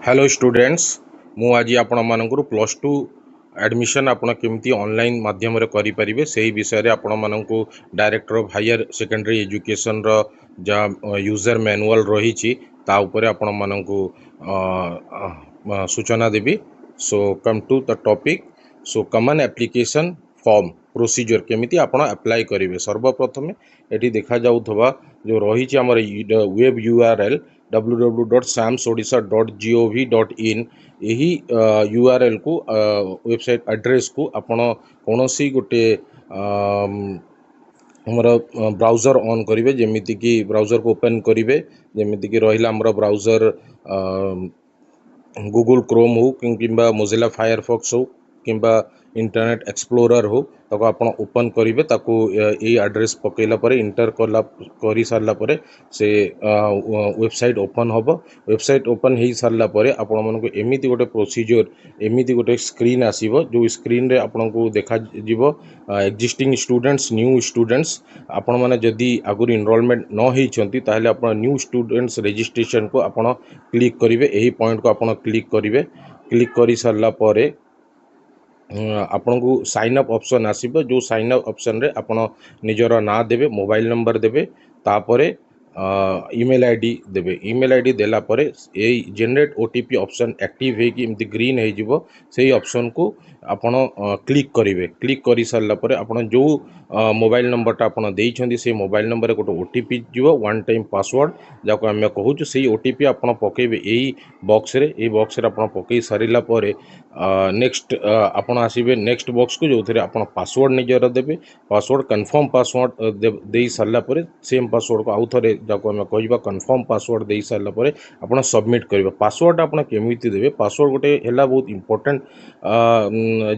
Hello students मु आज आपण मानकर प्लस टू एडमिशन आपण केमती ऑनलाइन माध्यम रे करि परिबे सेही विषय रे आपण मानकु director of higher secondary education रो जा यूजर मैनुअल रही छि ता ऊपर आपण मानकु सूचना देबी। So come to the topic. So common application form procedure केमिति आपण अप्लाई करिवे। सर्वप्रथमे एठी देखा जाउथबा जो रही छि हमर वेब यूआरएल www.samsodisha.gov.in यही यूआरएल को वेबसाइट एड्रेस को आपण कोनोसी गोटे हमर ब्राउजर ऑन करिवे जेमिति कि ब्राउजर को ओपन करिवे जेमिति कि रहिला हमर ब्राउजर गूगल क्रोम हो किंबा मोजिला फायरफॉक्स हो किंबा इंटरनेट एक्सप्लोरर हो ताको आपण ओपन करिवे ताको ए एड्रेस पकेला परे इंटर करी सारला परे से वेबसाइट ओपन होबो। वेबसाइट ओपन हेई सारला परे आपण मन को एमिति गोटे प्रोसीजर एमिति गोटे स्क्रीन आसीबो जो स्क्रीन रे आपण को देखा जिवो एक्जिस्टिंग स्टूडेंट्स न्यू स्टूडेंट्स आपण माने जदी आगुर इनरोलमेंट न हेई छंती ताहले आपण न्यू स्टूडेंट्स रजिस्ट्रेशन को आपण क्लिक करिवे। एही पॉइंट को आपण क्लिक करिवे। क्लिक करी सारला परे आपन को साइन अप ऑप्शन आसीबो जो साइन अप ऑप्शन रे आपण निजर ना देबे मोबाइल नंबर देबे तापरे ईमेल आईडी देबे। ईमेल आईडी देला परे ए जनरेट ओटीपी ऑप्शन एक्टिव हे कि एमती ग्रीन हे जिवो सेही ऑप्शन को आपण क्लिक करिवे। क्लिक करी सारला परे आपण जो मोबाइल नंबर ता आपण देई छंदी से मोबाइल नंबर रे गोटे ओटीपी जिवो वन टाइम पासवर्ड जाको हम कहूछु सेही ओटीपी आपण पकेबे एही बॉक्स रे आपण पकई सारिला परे नेक्स्ट आपण आसीबे नेक्स्ट बॉक्स को जो थरे आपण पासवर्ड निजर देबे। पासवर्ड कन्फर्म पासवर्ड देई सारला परे सेम पासवर्ड को आउ थरे जाको हम कहबा कन्फर्म पासवर्ड देई सारला परे आपण सबमिट करिवे। पासवर्ड आपण केमिति देबे पासवर्ड गोटे हैला बहुत इंपोर्टेंट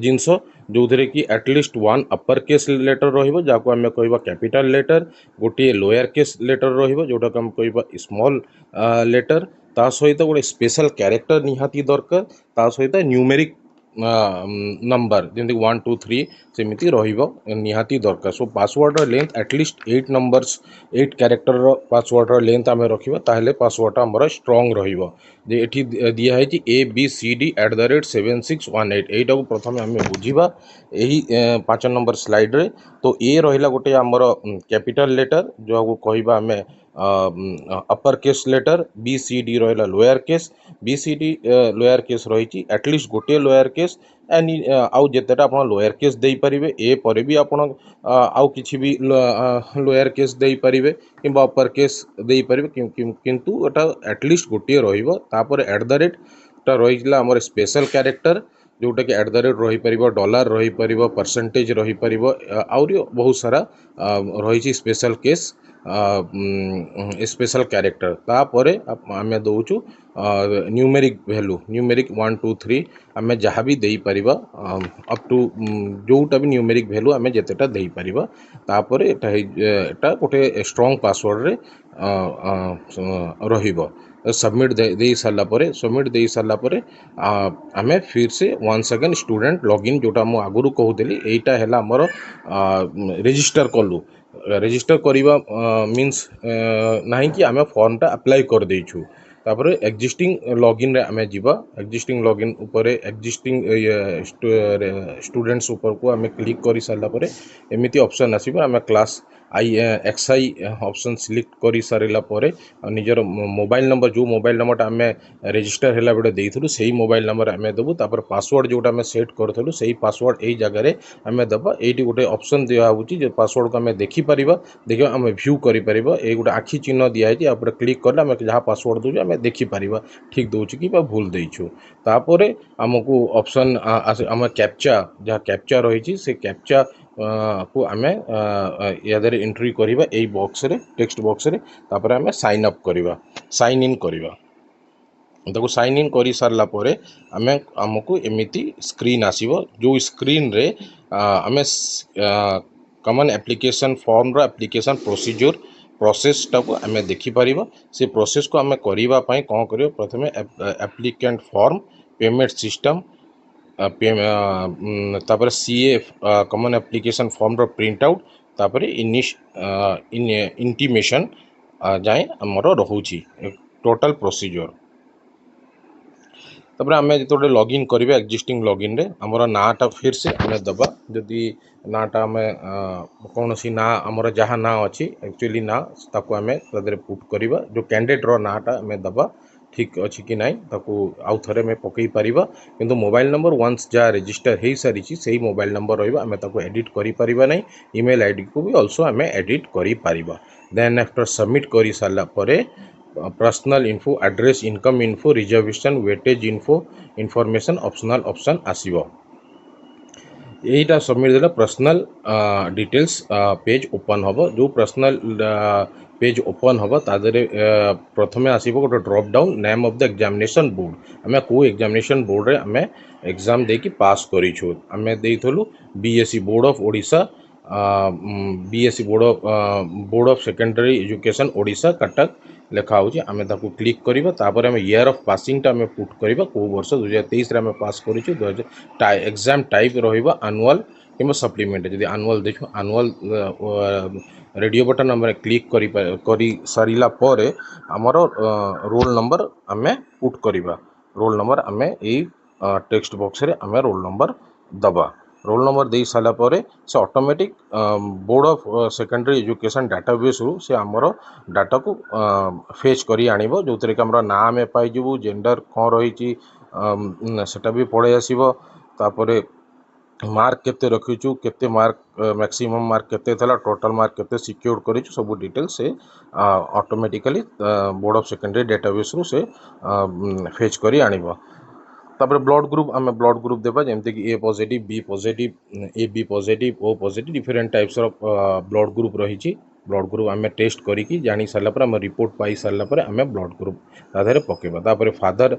जिंस जो थरे कि at least one upper case letter रहिबो जाको हम कहबा कैपिटल लेटर गोटे लोअर केस लेटर रहिबो जोटा हम कहबा स्मॉल लेटर ता सहित गोटे स्पेशल कैरेक्टर निहाती दरकार ता सहित न्यूमेरिक नंबर जमी 1 2 3 सेमिति रहिबो निहाती दरकार। सो password length at least 8 numbers 8 character password length आम रखिबा ताहले पासवर्ड हमर स्ट्रांग रहिबो। जे एठी दिया है abcd@7618 एटा को प्रथम आम बुझीबा एही 5 नंबर स्लाइड रे। तो ए रहिला गोटे हमर कैपिटल लेटर जो को कहबा हमें upper case letter B C D रहा lower case B C D lower case रही एटलिस्ट गोटे लोअर केस आउ जितेटा आप लोअर केस दे पारे ए पर भी आप किसी भी लोअर केस दे पारे कि अपर केस दे पारे किंतु एटा एटलिस्ट गोटे रहीपर एट द रेट रही आम स्पेशल कैरेक्टर जोटा कि एट द रेट रही पार डॉलर रही पार परसेंटेज रही पार आउरी बहुत सारा रही स्पेशल केस स्पेशल कैरेक्टर तापर आम दौचु न्यूमेरिक वैल्यू न्यूमेरिक 1 2 3 आम जहाँ भी दे पार अप टू जोटा भी न्यूमेरिक वैल्यू आम जितेटा दे पार तापर एटा गोटे स्ट्रांग पासवर्ड रे रहिबो। सबमिट दे सारा पर सबमिट दे सारा पर आम फिर से वंस अगेन स्टूडेंट लॉगिन जोटा मु आगुरु कहूली एटा है आमर रजिस्टर कलु रजिस्टर करवा मीन्स नहीं कि आम फॉर्मटा अप्लाई कर देछु तापर एक्जिस्टिंग लॉगिन रे आम जीवा एक्जिस्टिंग लॉगिन ऊपर एक्जिस्टिंग स्टूडेंट्स ऊपर को आम क्लिक कर सारा पर एमती ऑप्शन आसीबो आम क्लास एक्सआई ऑप्शन सिलेक्ट कर सारा पर निजर मोबाइल नंबर जो मोबाइल नंबर आम रजिस्टर है बेटे देइथलु सेही मोबाइल नंबर आम देबु तापर पासवर्ड जोटा आम सेट करथलु सेही पासवर्ड एई जगह रे आम दबा एटी गोटे ऑप्शन दिया होउची जे पासवर्ड को आम देखि परिबा देखिबा आम व्यू करि परिबा ए गोटे आखि चिन्ह दिया है या क्लिक करले आम जहाँ पासवर्ड दउ आम देखि परिबा ठीक दउची कि बा भूल देइछु। तापर आमको ऑप्शन आम कैप्चा जहाँ कैप्चा रही से कैप्चा को आम यादर एंट्री करिबा एई बॉक्स रे टेक्स्ट बॉक्स रे तापर आम साइन अप करिबा साइन इन करिबा ताको साइन इन करी सारला परे आमे आमको एमिति स्क्रीन आसीबो जो स्क्रीन रे आमे कॉमन एप्लिकेशन फॉर्म रो एप्लिकेशन प्रोसीजर प्रोसेस टाको आमे देखि परिबा। से प्रोसेस को आमे करिबा पई कोन करियो प्रथमे एप्लिकेंट फॉर्म पेमेंट सिस्टम तापर सीए कॉमन एप्लिकेशन फॉर्म रो प्रिंट आउट तापर इंटीमेशन जाए आमर रहउची टोटल प्रोसीजर। तापर आम जो लॉगिन करिवे एक्जिस्टिंग लॉगिन रे हमर नाटा फिर से आम दबा जदि नाटा आम कौन सी ना आमर जहाँ ना अच्छी एक्चुअली ना ताको आम तादरे पुट करवा जो कैंडिडेट रो नाटा आम दबा ठीक अच्छी कि नाई ताको आउ थरे में पकई पारिबा किंतु मोबाइल नंबर वंस जहाँ रजिस्टर हो सारी से मोबाइल नंबर रहिबा आम ताको एडिट करि परिबा नै ईमेल आईडी को भी ऑल्सो आम एडिट करि परिबा देन आफ्टर सबमिट करि सारला परे personal info address income info reservation weightage info information optional option आसीबो यहीटा सबमिट देला पर्सनल डिटेल्स पेज ओपन हम जो पर्सनल पेज ओपन हम तादरे प्रथमे आसीबो गोटे drop down name of the examination board आम को एग्जामिनेशन बोर्ड रे आम एग्जाम देकी पास करिछु आम देइथलु BSC board of Odisha BSC board of secondary education Odisha Cuttack लेखा होची आमे ताकू क्लिक करिबा तापर आमे ईयर ऑफ पासिंग टा आमे पुट करिबा को वर्ष 2023 रे आमे पास करिछु एग्जाम टाइप रहिबा एनुअल किंबा सप्लीमेंट जदि एनुअल देखो एनुअल रेडियो बटन आमे क्लिक करी सारिला परे हमर रोल नंबर आमे पुट करिबा रोल नंबर आमे ए टेक्स्ट बॉक्स रे आमे रोल नंबर दबा रोल नंबर दे सारा पर से automatic board of secondary education database रु से आमर डाटा को फेच करी आनिबो जो कि हमर नाम पाइजबू जेंडर कौन रही सेटा भी पड़े आसीबो तापरे मार्क केते रखिचु केते मार्क मैक्सिमम मार्क केते थला टोटल मार्क केते सिक्योर करिचु सब डिटेल से automatically board of secondary database रु से फेच करी आनिबो तापर ब्लड ग्रुप आम ब्लड ग्रुप देबा जेमते कि A positive B positive A B positive O positive different types of blood group रही ब्लड ग्रुप आम टेस्ट करी जानी सारा पर आम रिपोर्ट पाई सारा पर आम ब्लड ग्रुप ताधरे पकेबा तापर father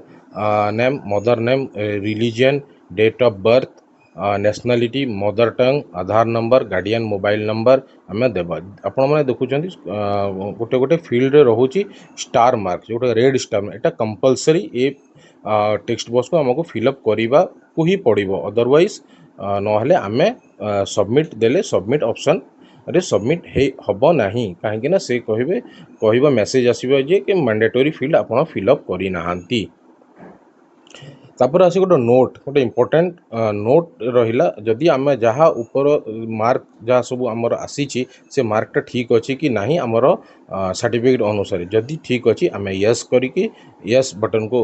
name mother name religion date of birth nationality mother tongue Aadhaar number guardian mobile number आम देबा आपण मैंने देखुं गोटे गोटे फील्ड रोचे स्टार मार्क जो रेड स्टार एटा कंपलसरी ए टेक्स्ट बॉक्स को आमको फिलअप करने को ही पड़ो अदरवाइज नहले आम सबमिट देले सबमिट ऑप्शन रे सबमिट हम ना कहीं से कह मेसेज आसो जे कि मैंडेटरी फील्ड आप फिलअप करना तापर आसी गोटे नोट गोटे इम्पोर्टेंट नोट रहिला जदि आम जहाँ ऊपर मार्क जहाँ सब आमर आसी से मार्कटा ठीक अच्छी कि नहीं आमर सर्टिफिकेट अनुसार जदि ठीक अच्छी आम यस करिकी यस बटन को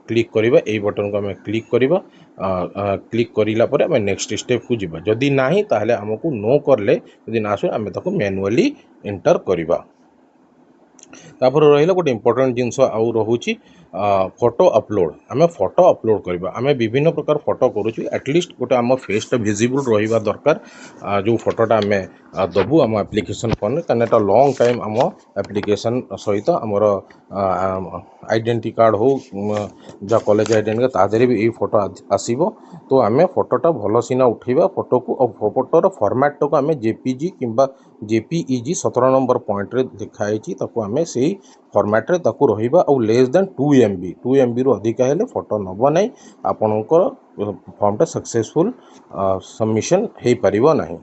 क्लिक करवा ए बटन को आम क्लिक करवा क्लिक करिला परे आम नेक्स्ट स्टेप को जीवा जदि नहीं ताहले आमको नो करले जदि ना आसो आम ताको मैनुअली एंटर करवा तापर रहा गोटे इम्पोर्टेंट जिनस आउ रोचे फोटो अपलोड आम फोटो अपलोड करवा आम विभिन्न प्रकार फोटो करुँ एटलिस्ट गोटे आम फेसटा विजिबल रहा दरकार जो फोटोटा आम दबू आम एप्लिकेशन फोन कहीं लॉन्ग टाइम आम एप्लिकेशन सहित आमर आइडेंटिटी कार्ड हो जहाँ कॉलेज आइडेंटिटी तादे भी ये फोटो आसो तो आम फोटोटा भल सीना उठेबा फोटो को और फोटोर फॉर्मेट को आम जेपीजी किंबा जेपीईजी 17 नंबर पॉइंट रे लिखाई ताको आम से फॉर्मेट रे ताको रहिबा और लेस देन 2 MB रु अधिक हेले फोटो नब नहीं आपणकर फॉर्मटा सक्सेसफुल सबमिशन हो पारिबो नहीं।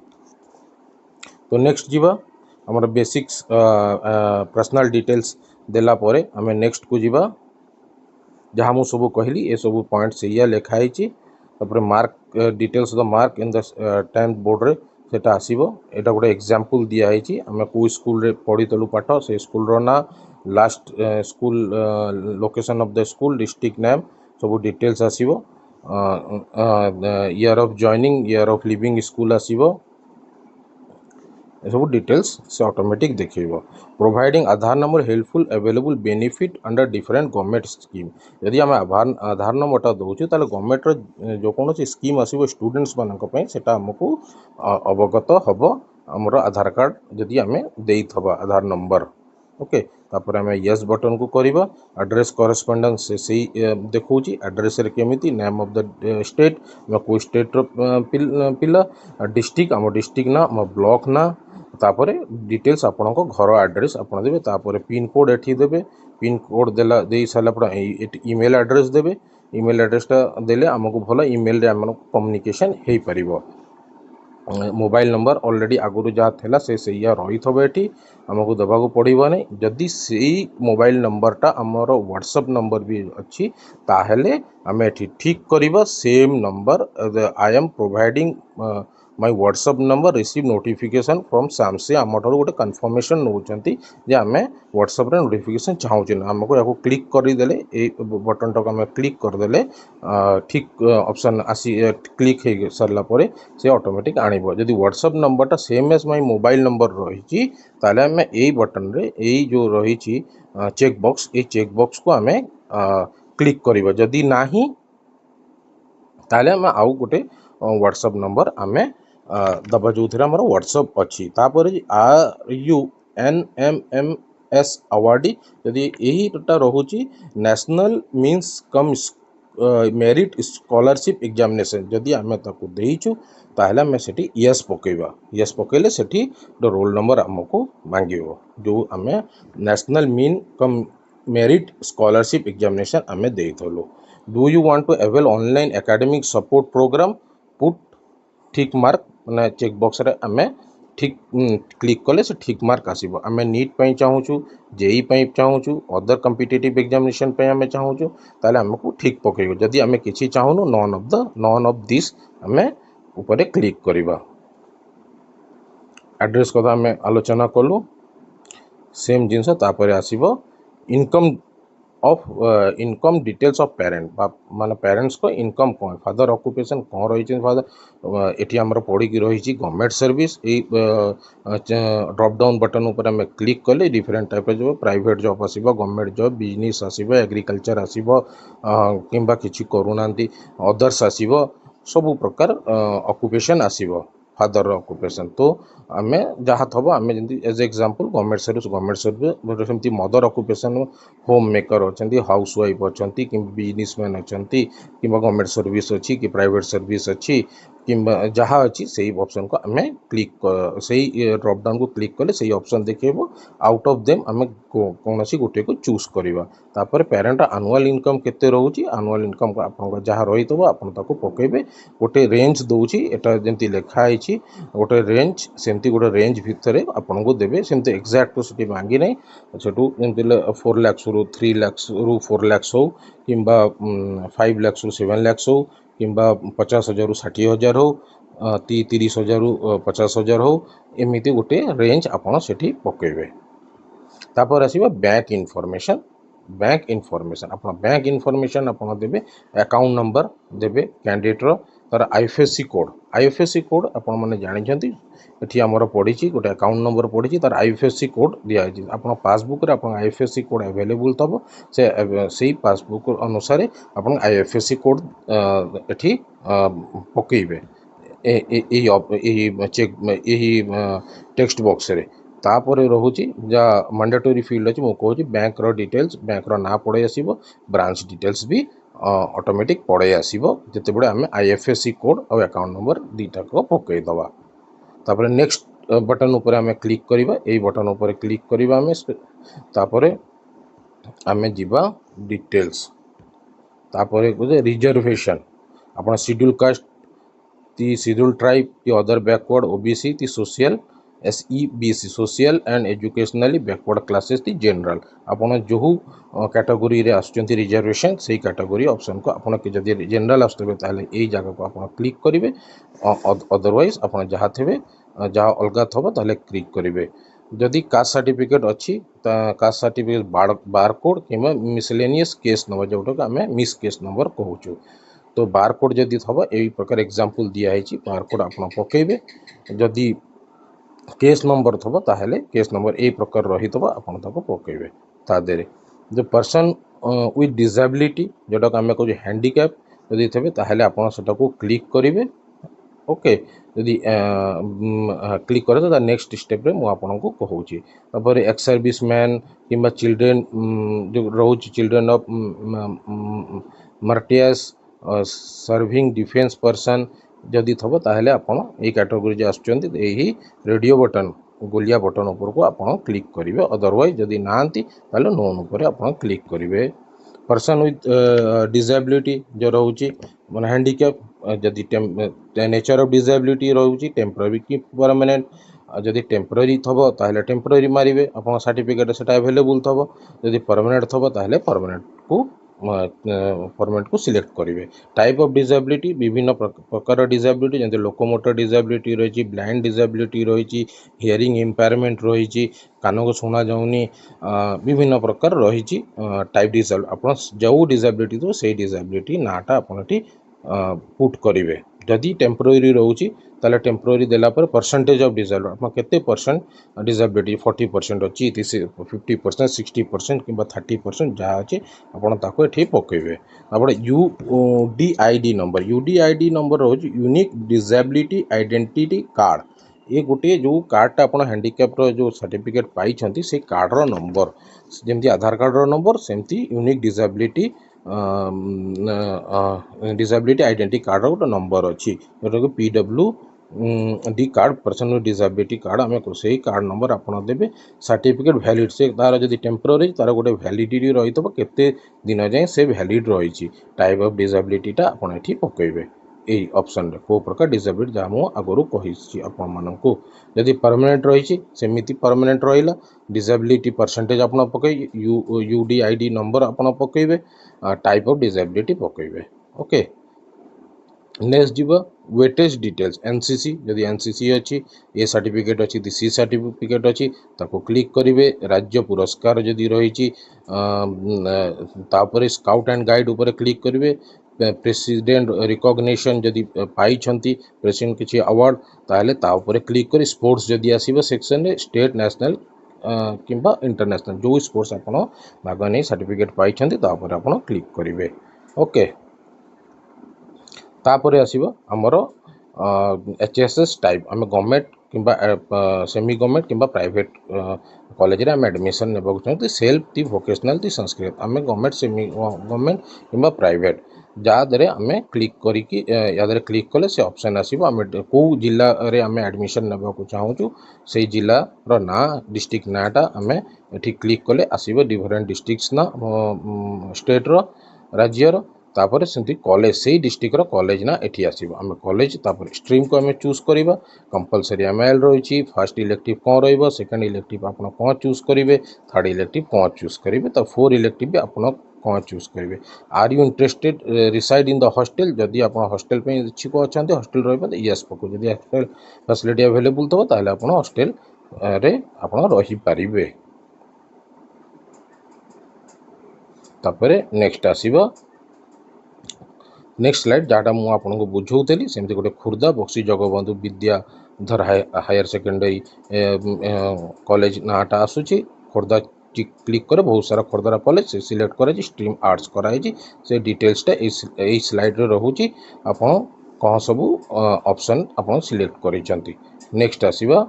तो नेक्स्ट जीवा हमर बेसिक्स पर्सनल डिटेल्स देला परे आम नेक्स्ट को जीवा जहाँ मुझे सब कहली ये सब पॉइंट से या लिखाई तापर mark details the mark in the 10th board रे सेटा आसीबो एटा गोटे एग्जांपल दिया है आम को स्कूल रे पढ़ीतलु पाठ से स्कूल रो ना last school location of the school district name सब डिटेल्स आसीबो year of joining year of leaving school आसीबो सब डिटेल्स से ऑटोमेटिक देखिबो providing Aadhaar number helpful available benefit under different government scheme यदि आम आधार नंबरटा दौचु ताले गवर्नमेंट रो जो कौन स्कीम आसीबो स्टूडेंट्स मानक पई सेटा हमको अवगत हब हमर आधार कार्ड जदि आम देइथबा आधार नंबर ओके तापर आम यस बटन को करवा एड्रेस करेस्पोंडेंस से देखा एड्रेस केमिति नेम ऑफ द स्टेट को स्टेट पिला डिस्ट्रिक्ट आम डिस्ट्रिक्ट ना आम ब्लॉक ना तापर डिटेल्स आपण घर एड्रेस आप देवे तापर पिन कोड एठी देवे पिन कोड देला दे सारा ईमेल एड्रेस देवे ईमेल एड्रेसटा देले आमको भल ईमेल रे आम कम्युनिकेशन हो पारिबो मोबाइल नंबर ऑलरेडी आगुरी जहाँ थिला से या रही थबे एठी हमको दबाको पड़िबो नै जदि सेही मोबाइल नंबरटा हमर व्हाट्सएप नंबर भी अच्छी ताहेले हमें एठी ठीक करिबा same number I am providing my WhatsApp number receive notification from सामसे आमठारु गोटे कन्फर्मेशन नौचंती जे हमें व्हाट्सएप रे नोटिफिकेशन चाहूची ना हमको याको क्लिक करि देले ए बटन टाको हमें क्लिक कर देले ठीक ऑप्शन आसी क्लिक हे सरला परे से ऑटोमेटिक आनिबो जदि व्हाट्सएप नंबरटा same as my mobile number रही ताले हमें ए बटन रे ए जो रही चेक बॉक्स ए चेक बॉक्स को हमें क्लिक करिबो जदि नाही ताले हमें आउ गोटे व्हाट्सएप नंबर हमें दबा जो व्हाट्सएप अच्छी तापर are you N M M S awardee यदि यहीटा रोचे national means cum merit scholarship examination जदि आम ताकू देचु ताहले आम से यस पकेबा यस पकेले सेठी रोल नंबर आमको मांगिबो जो आम national mean cum merit scholarship examination आम देइथलो do you want to avail online academic support program put ठीक मार्क मैंने चेक बॉक्स रे आमे ठीक क्लिक कले से ठीक मार्क आसीबो आमे नीट पई चाहूछु जेई पई चाहूछु अदर कॉम्पिटिटिव एग्जामिनेशन पई आमे चाहूछु ताले हमको ठीक पकेइबो जदि आमे किछि चाहूनु नॉन ऑफ दिस आमे ऊपर क्लिक करिबा एड्रेस कथा आमे आलोचना कलु सेम जिनस तापर आसीबो income of income details of parent माने पेरेंट्स को इनकम कौन फादर ऑक्युपेशन कौन रही फादर एटी आमर पड़ी रही government service drop down button ऊपर आम क्लिक कले डिफरेंट टाइप जो प्राइवेट जॉब आसीबो गवर्नमेंट जॉब बिजनेस आसीबो एग्रीकल्चर आसीबो किंबा किछि करूना अदर्स आसीबो सब प्रकार ऑक्युपेशन आसीबो फादर ऑक्युपेशन तो आमे जहाँ थबो आमे जंती एज एग्जांपल गवर्नमेंट सर्विस सेमती मदर ऑक्युपेशन होम मेकर अछंती हाउस वाइफ अछंती कि बिजनेसमैन अछंती कि गवर्नमेंट सर्विस अच्छी कि प्राइवेट सर्विस अच्छी कि जहाँ अच्छी से ऑप्शन को आमे क्लिक से ड्रॉप डाउन को क्लिक कले से ऑप्शन देखेबो आउट ऑफ देम आमे कौन सी गोटे को चूज करवा तापर पेरेंट एनुअल इनकम केते रहउची एनुअल इनकम आपन जहाँ रही तो आपन ताको पकेबे गोटे रेंज दउची एटा जेंती लेखा आइची गोटे रेंज सेमती गोटे रेंज भितर आपन को देबे सेमती एक्जाक्ट तो सिटी मांगी नै सेटू जेंती 4 लाख रु 3 लाख रु 4 लाख हो किंबा 5 लाख रु 7 लाख हो किंबा 50,000 रु 60,000 हो 30,000 रु 50,000 हो एमिति गोटे रेंज आपन सेठी पकेबे तापर आसीबा बैंक इनफॉरमेशन अपन बैंक इनफॉरमेशन अपन देबे अकाउंट नंबर देबे कैंडिडेट रो तार आईएफएससी कोड अपन माने जानि छथि एठी हमर पड़ी गोटे अकाउंट नंबर पड़ी तार आईएफएससी कोड दिया है अपन पासबुक रे अपन आईएफएससी कोड अवेलेबल तब से पासबुक अनुसार अपन आईएफएससी कोड एठी पकेबे चेक टेक्स्ट बॉक्स रे तापर रोचे जहाँ मैंडेटरी फील्ड अच्छी मुझे कहूँ बैंक डिटेल्स बैंक ना पड़े आसो ब्रांच डिटेल्स भी ऑटोमेटिक पड़े आसो जिते बड़े आम आईएफएससी कोड और अकाउंट नंबर दुईटा को पकईदबा तापर नेक्स्ट बटन उपर आम क्लिक करवा यही बटन उपर क्लिक करवा तापर आम जीवा डिटेल्स तापर रिजर्वेशन अपना शेड्यूल कास्ट ती शेड्यूल ट्राइब ती अदर बैकवर्ड ओबीसी ती social SEBC social and educationally backward classes ती जनरल आपन जो कैटेगरी रे आसुचंती रिजर्वेशन से कैटेगरी ऑप्शन को आपन के जदि जनरल आसतबे ताले एई जगह को आपन क्लिक करिवे अदरवाइज आपन जहाँ थे जहाँ अलग थबो ताले क्लिक करिवे जदि कास्ट सर्टिफिकेट अच्छी कास्ट सर्टिफिकेट बार कोड किंबा मिसलेनियस केस नंबर जोटा आम मिस केस नंबर कहूँ तो बार कोड जदि थबो एई प्रकार एग्जांपल दिया है बार कोड आपन पकेबे जदि केस नंबर थबो ताहेले केस नंबर ए प्रकार रही थबो आपन ताको पकेबे ता देरे जो पर्सन विथ डिसेबिलिटी जोटा आम कहूँ हैंडिकैप यदि थे ताहेले आपन सेटा को क्लिक करिवे ओके यदि क्लिक करे तो नेक्स्ट स्टेप रे मु आपन को कहूँ तापर एक्स सर्विस मैन किंबा चिल्ड्रेन जो रोच children of martyrs serving defence person जदि थबो ताहेले आपन ए कैटेगरी जे आसुचंती एही रेडियो बटन गोलिया बटन ऊपर को आपन क्लिक करिवे अदरवाइज जदि नांती ताले नोन ऊपर आपन क्लिक करिवे पर्सन विथ डिसेबिलिटी जो रहउची माने हैंडिकैप जदि नेचर ऑफ डिसेबिलिटी रोचे टेम्पररी कि परमानेंट जदि टेम्पररी थबो ताहले टेम्पररी मारिबे आपन सर्टिफिकेट सेटा अवेलेबल थबो जदि परमानेंट थबो ताहले परमानेंट को सिलेक्ट करेंगे। टाइप ऑफ डिसेबिलिटी विभिन्न प्रकार डिसेबिलिटी जैसे लोकोमोटर डिसेबिलिटी रही ब्लाइंड डिसेबिलिटी रही हियरिंग इम्पेयरमेंट रही कान को शुणा जाऊनी विभिन्न प्रकार रही टाइप डिसेबिलिटी आप जो डिसेबिलिटी थो से डिसेबिलिटी नाटा आपन पुट करेंगे। जदि टेम्पररी रोचे ताले टेम्पररी देला पर परसेंटेज ऑफ डिसेबिलिटी आप केते परसेंट डिसेबिलिटी 40% अच्छी 50% 60% कि 30% जहाँ अच्छे आपड़ ताको एठी पकेबे। तापर UDID नंबर रोज यूनिक डिसेबिलिटी आइडेंटिटी कार्ड ये गोटे जो कार्डटा आप हैंडिकैप्टर जो सर्टिफिकेट पाई से कार्ड रो नंबर जमती आधार कार्ड रो नंबर सेमती यूनिक डिसेबिलिटी आइडेंटिटी कार्ड गोटे नंबर अच्छी जोटा कि PWD card personal disability card आम से कार्ड नंबर आप देवे सर्टिफिकेट वैलिड से तार जब टेम्पररी तार गोटे वैलिडिटी रही है केते दिन जाए से वैलिड रही टाइप ऑफ डिसेबिलिटीटा आपड़ ये पकेबे यही ऑप्शन रे को प्रकार डिसेबिलिटी जहाँ मुझे आगुरी कही आपण मानू जदि परमानेंट रही सेमती परमानेंट रहा डिसेबिलिटी परसेंटेज आप पकई UDID नंबर आप पकेबे टाइप ऑफ डिसेबिलिटी पकेबे। ओके नेक्स्ट जीव वेटेज डिटेल्स NCC जदि NCC अच्छी ए सर्टिफिकेट अच्छी सी सर्टिफिकेट अच्छी ताको क्लिक करेंगे। राज्य पुरस्कार जदि रही तापर स्काउट एंड गाइड ऊपर क्लिक करेंगे। प्रेसिडेंट रिकॉग्निशन जदि पाई प्रेसिडेंट किसी अवार्ड ताहले ता ऊपर क्लिक कर स्पोर्ट्स जदि आसीबो सेक्शन रे स्टेट नेशनल किंबा इंटरनेशनल जो स्पोर्ट्स आप भाग नहीं सर्टिफिकेट पाई तापर आप क्लिक करेंगे। ओके तापर आसीबो हमर HSS टाइप आम गवर्नमेंट किंबा सेमी गवर्नमेंट किंबा प्राइवेट कॉलेज रे आम एडमिशन नेबाक चाहते सेल्फ दी वोकेशनल दी संस्कृत आम गवर्नमेंट सेमी गवर्नमेंट किंबा प्राइवेट जहाँदे आम क्लिक करिकी या क्लिक कले से ऑप्शन आसीबो आम को जिला रे आम एडमिशन नेबाक चाहूँ से जिलार ना डिस्ट्रिक्ट नाटा आम एठी क्लिक कले आसीबो डिफरेंट डिस्ट्रिक्ट्स ना स्टेट रो राज्यर तापर से कॉलेज से डिस्ट्रिक्ट कॉलेज ना एठी आसीबो आम कॉलेज तापर स्ट्रीम को आम चूज करवा कंपलसरी MIL रही फर्स्ट इलेक्टिव कौन रहिबो सेकंड इलेक्टिव आप कौन चूज करेंगे थर्ड इलेक्टिव कौन चूज करेंगे तो 4 इलेक्टिव भी आप कौन चूज करेंगे। Are you interested reside in the hostel जदि आप हॉस्टल पे इच्छुक अच्छा हॉस्टल रही यस पको जदि हॉस्टल फैसिलिटी अवेलेबल थो ताहले आप हॉस्टल रे आप रही पारिबे। तापर नेक्स्ट आसीबो नेक्स्ट स्लाइड जहाँ मुझे आपको बुझाऊली सेमती गोटे Khurda Buxi Jagabandhu Bidyadhar higher secondary college नाटा आसूची खुर्दा क्लिक करे बहुत सारा खुर्दार कॉलेज से सिलेक्ट कराई स्ट्रीम आर्ट्स कराई से डिटेल्सटा यही स्लाइड रे रोचे आपड़ कौन सब ऑप्शन आप सिलेक्ट कर। नेक्स्ट आसीबा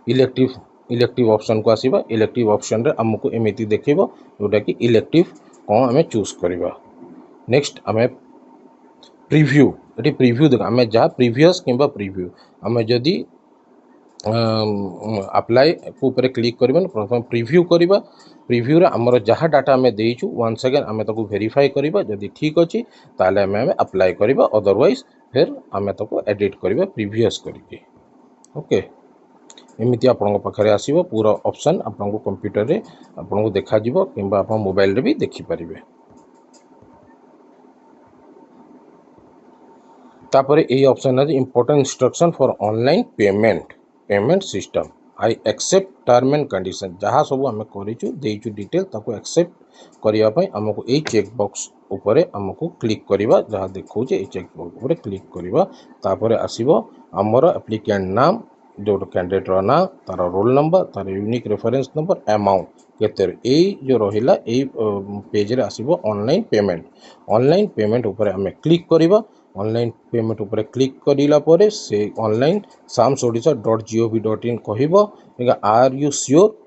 इलेक्टिव ऑप्शन को आसीबा इलेक्टिव ऑप्शन रे आमको एमती देखिबो जोटा कि इलेक्टिव कौन आम चूज करवा। नेक्स्ट आम प्रिव्यू ये प्रिव्यू देख आम जहाँ प्रीवियस किंबा प्रिव्यू आम जदि अप्लाई को ऊपर क्लिक करबा प्रथम प्रिव्यू करवा प्रिव्यू रे हमर जहाँ डाटा आम देइछु वन सेकेंड आम ताको वेरीफाई करवा जदि ठीक अच्छी ताले आम अप्लाई करवा अदरवाइज फिर आम ताको एडिट करवा प्रीवियस करके। ओके एमती आपण पाखे आसीबो पूरा ऑप्शन आपन कंप्यूटर रे आपन देखा जिवो किंबा आप मोबाइल रे भी देखि परिबे। तापर यही ऑप्शन है important instruction for online payment system I accept term and condition जहाँ सब आम करूँ डिटेल ताको एक्सेप्ट करने आमको यही चेकबॉक्स उपरे आमको क्लिक करवा जहाँ देखो ये चेकबॉक्स उपरे क्लिक करवा तापर आसीबो आमर एप्लिकेंट नाम जो कैंडिडेट ना तार रोल नंबर तार यूनिक रेफरेंस नंबर अमाउंट केते यही जो रहिला यही पेज रे आसीबो ऑनलाइन पेमेंट उपरे आम क्लिक करवा ऑनलाइन पेमेंट ऊपर क्लिक करिला परे से ऑनलाइन samsodisha.gov.in कहब are you sure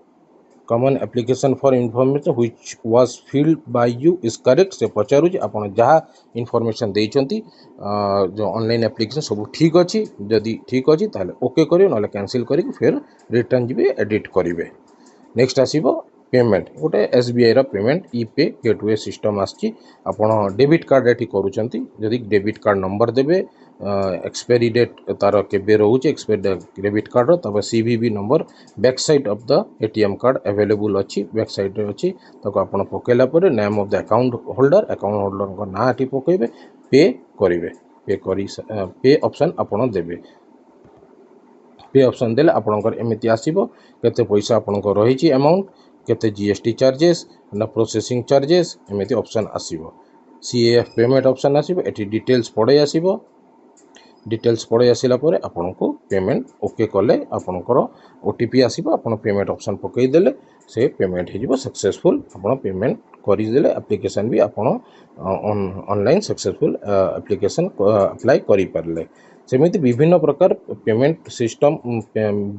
common application for information which was filled by you is correct से पचारू आपन जहाँ इनफॉरमेशन देइचंती जो ऑनलाइन एप्लिकेशन सब ठीक अच्छी जदि ठीक अच्छी ताहले ओके करियो ना कैंसिल करिक फिर रिटर्न जी एडिट करेंगे। नेक्स्ट आसीबो पेमेंट गोटे एसबीआई रा पेमेंट पे गेटवे सिस्टम आछि आपण डेबिट कार्ड एठी करूचंती जदि डेबिट कार्ड नंबर देबे एक्सपायरी डेट तार केबे रहउचे एक्सपायरी डेबिट कार्ड रो तब CVV number back side of the ATM card available अछि बैक साइड रे अछि तको आपण पकेला पर name of the account holder को ना एठी पकेबे पे करिवे पे ऑप्शन आपण देबे पे ऑप्शन देले आपणकर एमिति आसीबो केते पैसा आपणकर रहिछि अमाउंट केते जीएसटी चार्जेस ना प्रोसेसिंग चार्जेस एमिति ऑप्शन आसीबो सीएएफ पेमेंट ऑप्शन आसीबो एठी डिटेल्स पड़े आसीबो डिटेल्स पड़े आसिला परे आपनको पेमेंट ओके कले आपणकर ओटीपी आसीबो आपण पेमेंट ऑप्शन पकई देले से पेमेंट हे जिवो सक्सेसफुल आपण पेमेंट करि देले एप्लीकेशन भी आपण ऑनलाइन सक्सेसफुल एप्लीकेशन अप्लाई करि परले सेमिति विभिन्न प्रकार पेमेंट सिस्टम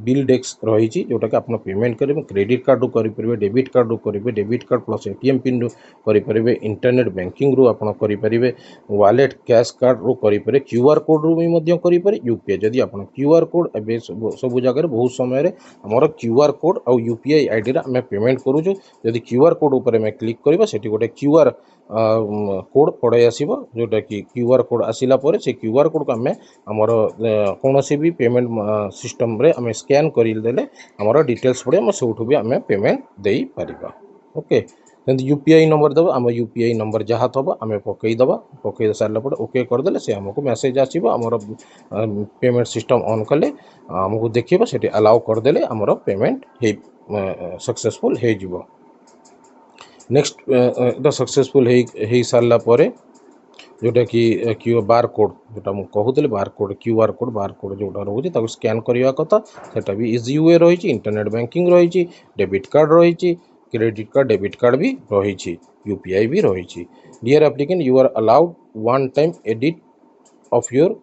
बिल डेस्क रही जोटा कि आप पेमेंट करेंगे क्रेडिट कार्ड रू करेंगे डेबिट कार्ड रू करेंगे debit card plus ATM pin रू करेंगे इंटरनेट बैंकिंग रू आप करेंगे वॉलेट कैश कार्ड रू करेंगे क्यूआर कोड रू भी करेंगे यूपीआई जदि आप क्यूआर कोड ए सब जगह बहुत समय आमर क्यूआर कोड और यूपीआई आईडी रा आम पेमेंट करूँ जदि क्यूआर कोड उपर आम क्लिक करवा से गोटे क्यूआर कोड पड़े आसो जोटा कि क्यूआर कोड आसला पर से क्यूआर कोड को आम आमर कौन भी पेमेंट सिस्टम रे आम स्कैन करदेले आमर डिटेल्स पड़े आम सब भी आम पेमेंट दे पारिबा ओके यूपीआई नंबर दबा आम यूपीआई नंबर जहाँ थब आम पकई सारा पर ओके करदे से आमको मेसेज आसो आमर पेमेंट सिस्टम ऑन कले आमको देखिए से अलाउ करदे आमर पेमेंट सक्सेसफुल हो नेक्स्ट सक्सेसफुल हो सारा पर जोटा कि क्यू बार कोड जोटा मुझे कहूली bar code QR code bar code जोटा रोचे स्कैन करने कथा सेटा भी इजी वे रही इंटरनेट बैंकिंग रही डेबिट कार्ड रही क्रेडिट कार्ड डेबिट कार्ड भी रही यूपीआई भी रही dear applicant you are allowed one time edit of your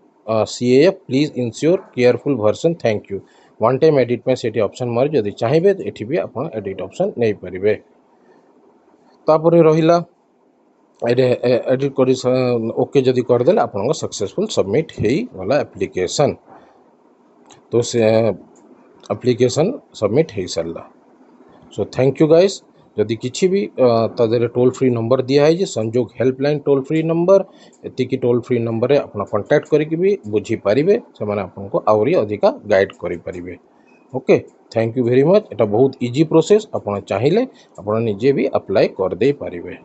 CAF please ensure careful version thank you one time edit में से option मारे जदि चाहिए ये भी आप एडिट ऑप्शन नहीं पारे तापर रहिला एडिट कर ओके जदि करदे आप सक्सेसफुल सबमिट हो गला एप्लिकेशन तो से एप्लिकेशन सबमिट हो सारा सो थैंक यू गाइस जदि किसी भी तादे टोल फ्री नंबर दिया है Sanjog helpline toll free number एतिकी टोल फ्री नंबर रे आप कांटेक्ट करके भी बुझी पारिबे से माने आपको आउरी अधिका गाइड करि पारिबे okay thank you very much एटा बहुत इजी प्रोसेस आप चाहिए आप निजे भी अप्लाई कर दे पारिबे।